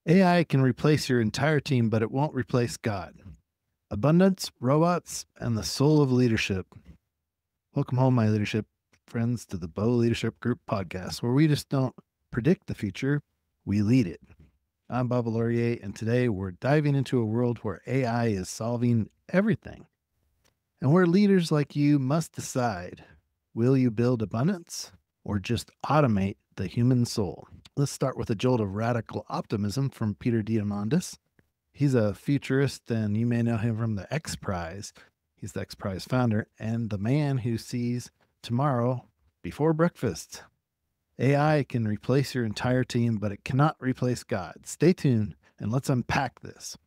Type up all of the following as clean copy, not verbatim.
AI can replace your entire team, but it won't replace God. Abundance, robots, and the soul of leadership. Welcome home, my leadership friends, to the Beau Leadership Group podcast, where we just don't predict the future, we lead it. I'm Beaulaurier, and today we're diving into a world where AI is solving everything, and where leaders like you must decide, will you build abundance or just automate the human soul? Let's start with a jolt of radical optimism from Peter Diamandis. He's a futurist, and you may know him from the X Prize. He's the X Prize founder and the man who sees tomorrow before breakfast. AI can replace your entire team, but it cannot replace God. Stay tuned and let's unpack this.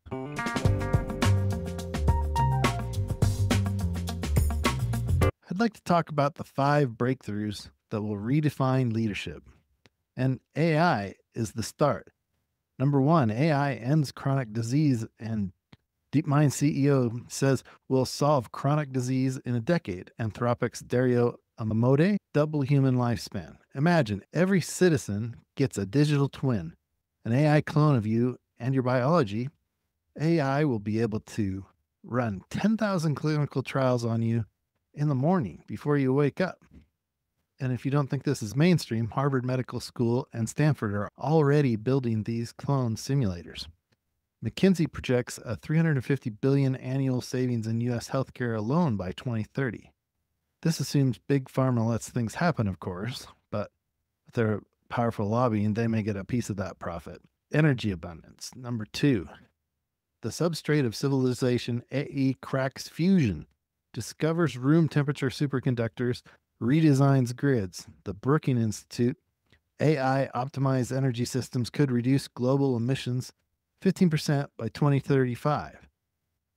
I'd like to talk about the 5 breakthroughs that will redefine leadership. And AI is the start. Number 1, AI ends chronic disease, and DeepMind CEO says we'll solve chronic disease in a decade. Anthropic's Dario Amodei, double human lifespan. Imagine every citizen gets a digital twin, an AI clone of you and your biology. AI will be able to run 10,000 clinical trials on you in the morning before you wake up. And if you don't think this is mainstream, Harvard Medical School and Stanford are already building these clone simulators. McKinsey projects a $350 billion annual savings in U.S. healthcare alone by 2030. This assumes Big Pharma lets things happen, of course, but with their powerful lobbying, they may get a piece of that profit. Energy abundance. Number 2, the substrate of civilization, AI cracks fusion, discovers room temperature superconductors, redesigns grids. The Brookings Institute, AI optimized energy systems could reduce global emissions 15% by 2035.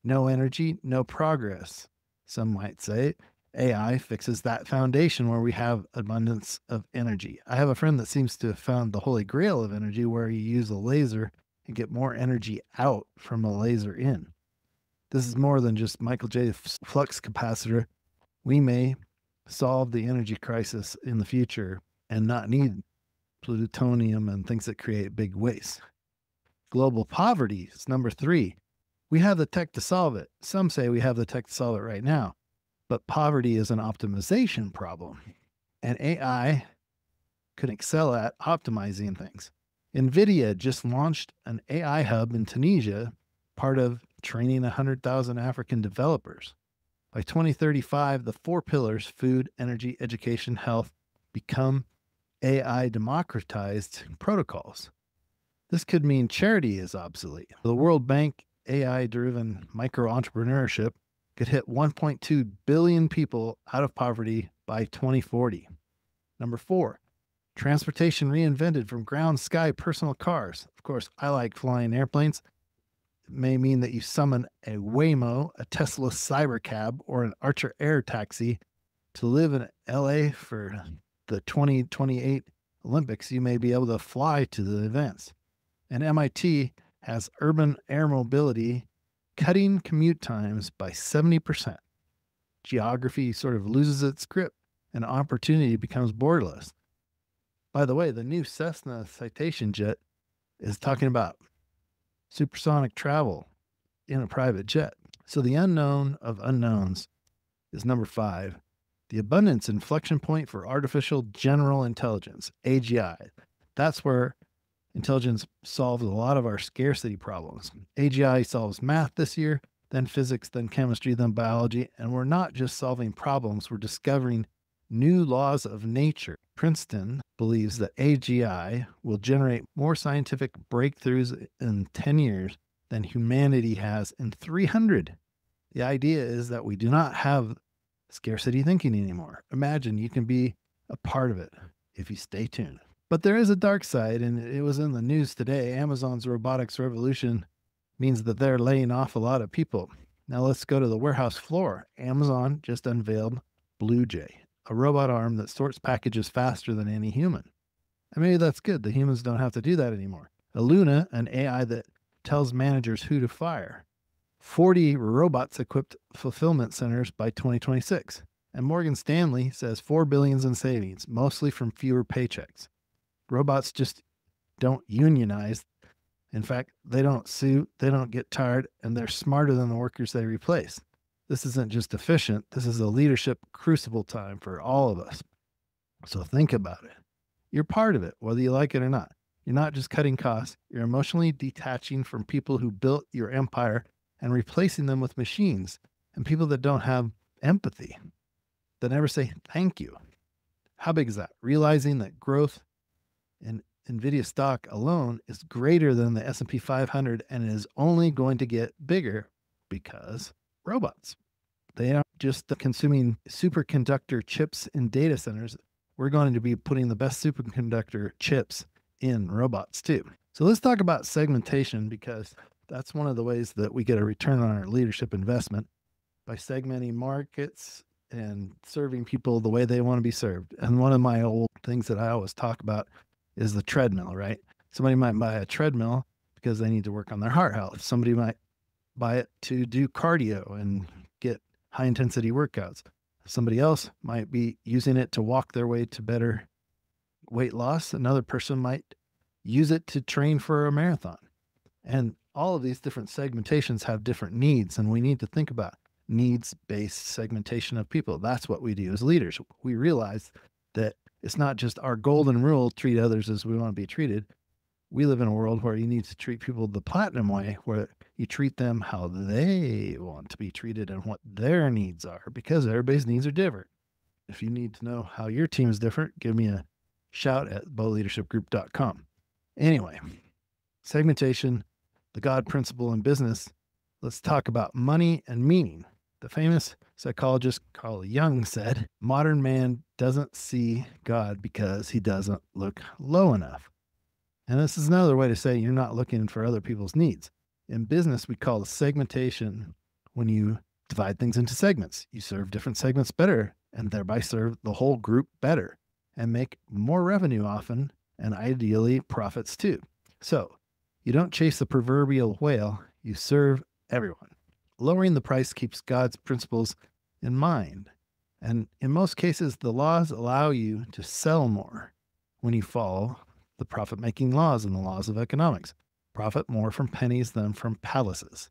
No energy, no progress, some might say. AI fixes that foundation where we have abundance of energy. I have a friend that seems to have found the holy grail of energy, where you use a laser and get more energy out from a laser in. This is more than just Michael J. flux capacitor. We may solve the energy crisis in the future and not need plutonium and things that create big waste. Global poverty is number 3. We have the tech to solve it. Some say we have the tech to solve it right now, but poverty is an optimization problem, and AI could excel at optimizing things. NVIDIA just launched an AI hub in Tunisia, part of training 100,000 African developers. By 2035, the 4 pillars, food, energy, education, health, become AI democratized protocols. This could mean charity is obsolete. The World Bank AI-driven micro-entrepreneurship could hit 1.2 billion people out of poverty by 2040. Number 4, transportation reinvented from ground, sky, personal cars. Of course, I like flying airplanes. It may mean that you summon a Waymo, a Tesla Cybercab, or an Archer Air Taxi to live in LA for the 2028 Olympics. You may be able to fly to the events. And MIT has urban air mobility, cutting commute times by 70%. Geography sort of loses its grip, and opportunity becomes borderless. By the way, the new Cessna Citation jet is talking about supersonic travel in a private jet. So the unknown of unknowns is number 5. The abundance inflection point for artificial general intelligence, AGI. That's where intelligence solves a lot of our scarcity problems. AGI solves math this year, then physics, then chemistry, then biology, and we're not just solving problems, we're discovering new laws of nature. Princeton believes that AGI will generate more scientific breakthroughs in 10 years than humanity has in 300. The idea is that we do not have scarcity thinking anymore. Imagine you can be a part of it if you stay tuned. But there is a dark side, and it was in the news today. Amazon's robotics revolution means that they're laying off a lot of people. Now let's go to the warehouse floor. Amazon just unveiled Blue Jay, a robot arm that sorts packages faster than any human. And maybe that's good. The humans don't have to do that anymore. Luna, an AI that tells managers who to fire. 40 robots-equipped fulfillment centers by 2026. And Morgan Stanley says $4 billion in savings, mostly from fewer paychecks. Robots just don't unionize. In fact, they don't sue, they don't get tired, and they're smarter than the workers they replace. This isn't just efficient, this is a leadership crucible time for all of us. So think about it. You're part of it, whether you like it or not. You're not just cutting costs, you're emotionally detaching from people who built your empire and replacing them with machines and people that don't have empathy, that never say thank you. How big is that? Realizing that growth in NVIDIA stock alone is greater than the S&P 500 and is only going to get bigger because robots. They aren't just consuming superconductor chips in data centers. We're going to be putting the best superconductor chips in robots too. So let's talk about segmentation, because that's one of the ways that we get a return on our leadership investment, by segmenting markets and serving people the way they want to be served. And one of my old things that I always talk about is the treadmill, right? Somebody might buy a treadmill because they need to work on their heart health. Somebody might buy it to do cardio and get high intensity workouts. Somebody else might be using it to walk their way to better weight loss. Another person might use it to train for a marathon. And all of these different segmentations have different needs, and we need to think about needs-based segmentation of people. That's what we do as leaders. We realize that it's not just our golden rule, treat others as we want to be treated. We live in a world where you need to treat people the platinum way, where you treat them how they want to be treated and what their needs are, because everybody's needs are different. If you need to know how your team is different, give me a shout at beauleadershipgroup.com. Anyway, segmentation, the God principle in business. Let's talk about money and meaning. The famous psychologist Carl Jung said, modern man doesn't see God because he doesn't look low enough. And this is another way to say you're not looking for other people's needs. In business, we call it segmentation when you divide things into segments. You serve different segments better and thereby serve the whole group better and make more revenue often, and ideally profits too. So you don't chase the proverbial whale, you serve everyone. Lowering the price keeps God's principles in mind. And in most cases, the laws allow you to sell more when you follow the profit-making laws and the laws of economics. Profit more from pennies than from palaces.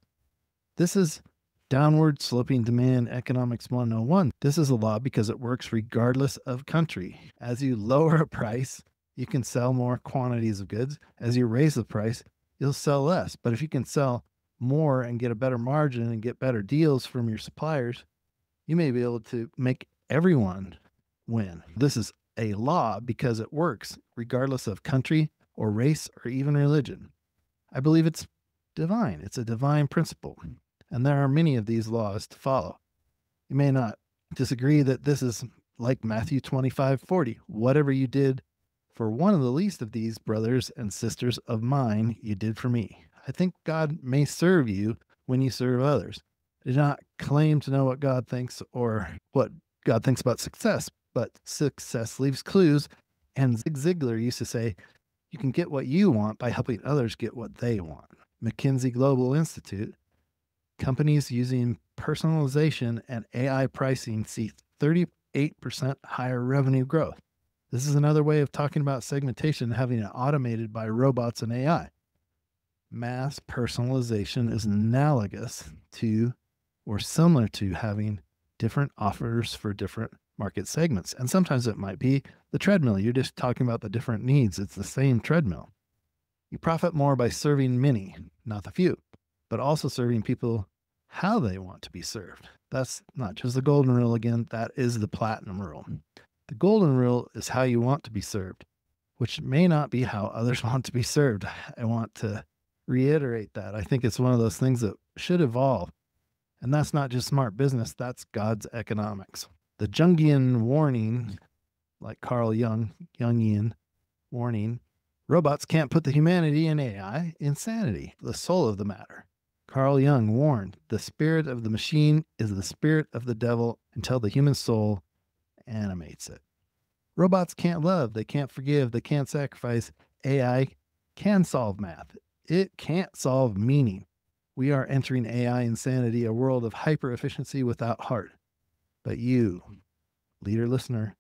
This is downward sloping demand economics 101. This is a law because it works regardless of country. As you lower a price, you can sell more quantities of goods. As you raise the price, you'll sell less. But if you can sell more and get a better margin and get better deals from your suppliers, you may be able to make everyone win. This is a law because it works regardless of country or race or even religion. I believe it's divine. It's a divine principle. And there are many of these laws to follow. You may not disagree that this is like Matthew 25:40. Whatever you did for one of the least of these brothers and sisters of mine, you did for me. I think God may serve you when you serve others. I do not claim to know what God thinks or what God thinks about success, but success leaves clues. And Zig Ziglar used to say, you can get what you want by helping others get what they want. McKinsey Global Institute. Companies using personalization and AI pricing see 38% higher revenue growth. This is another way of talking about segmentation, having it automated by robots and AI. Mass personalization is analogous to or similar to having different offers for different market segments. And sometimes it might be the treadmill. You're just talking about the different needs. It's the same treadmill. You profit more by serving many, not the few, but also serving people how they want to be served. That's not just the golden rule again, that is the platinum rule. The golden rule is how you want to be served, which may not be how others want to be served. I want to reiterate that. I think it's one of those things that should evolve. And that's not just smart business, that's God's economics. The Jungian warning, like Carl Jung, Jungian warning, robots can't put the humanity in AI, insanity, the soul of the matter. Carl Jung warned, the spirit of the machine is the spirit of the devil until the human soul animates it. Robots can't love, they can't forgive, they can't sacrifice. AI can solve math. It can't solve meaning. We are entering AI insanity, a world of hyper efficiency without heart. But you, leader listener,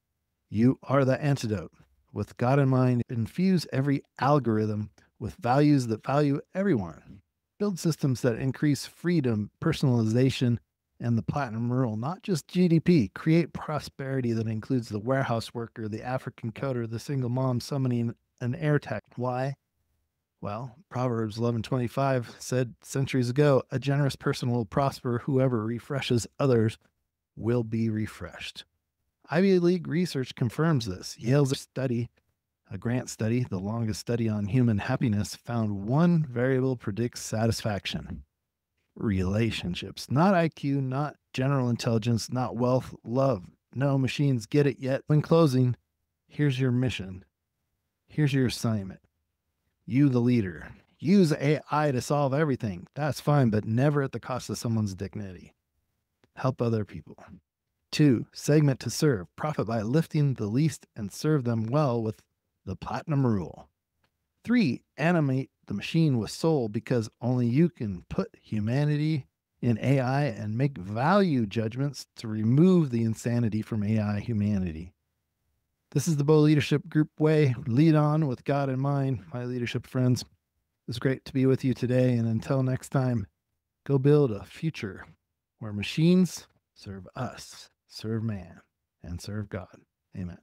you are the antidote. With God in mind, infuse every algorithm with values that value everyone. Build systems that increase freedom, personalization, and the platinum rule, not just GDP. Create prosperity that includes the warehouse worker, the African coder, the single mom summoning an air tech. Why? Well, Proverbs 11:25 said centuries ago, a generous person will prosper. Whoever refreshes others will be refreshed. Ivy League research confirms this. Yale's study, a grant study, the longest study on human happiness, found one variable predicts satisfaction: relationships. Not IQ, not general intelligence, not wealth, love. No machines get it yet. In closing, here's your mission. Here's your assignment. You, the leader, use AI to solve everything. That's fine, but never at the cost of someone's dignity. Help other people. 2, segment to serve. Profit by lifting the least and serve them well with the platinum rule. 3, animate the machine with soul, because only you can put humanity in AI and make value judgments to remove the insanity from AI humanity. This is the Beau Leadership Group way. Lead on with God in mind, my leadership friends. It's great to be with you today. And until next time, go build a future where machines serve us, serve man, and serve God. Amen.